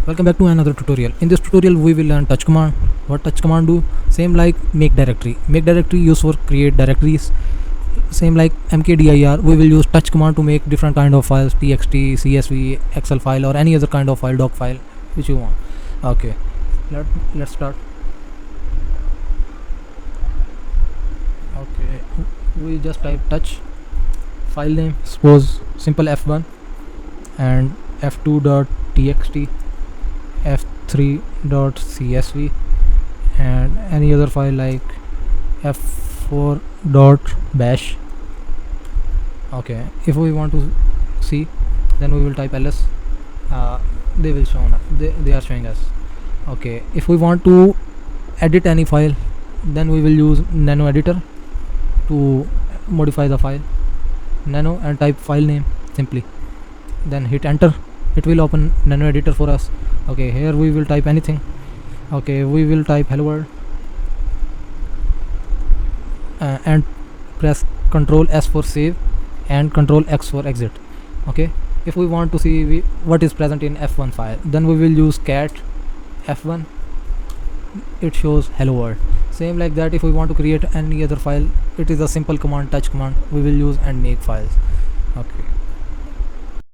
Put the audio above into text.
Welcome back to another tutorial. In this tutorial we will learn touch command. What touch command do? Same like make directory. Make directory used for create directories. Same like mkdir, we will use touch command to make different kind of files, txt, csv, excel file or any other kind of file, doc file which you want. Okay, let's start. Okay, we just type touch, file name, suppose simple f1 and f2.txt, f3.csv and any other file like f4.bash. Okay, if we want to see, then we will type ls. They will show up, they are showing us. Okay, if we want to edit any file, then we will use nano editor to modify the file. Nano and type file name simply, then hit enter. It will open nano editor for us. Okay, here we will type anything. Okay, we will type hello world and press Ctrl S for save and Ctrl X for exit. Okay, if we want to see what is present in f1 file, then we will use cat f1. It shows hello world. Same like that, if we want to create any other file, it is a simple command, touch command. We will use and make files. Okay.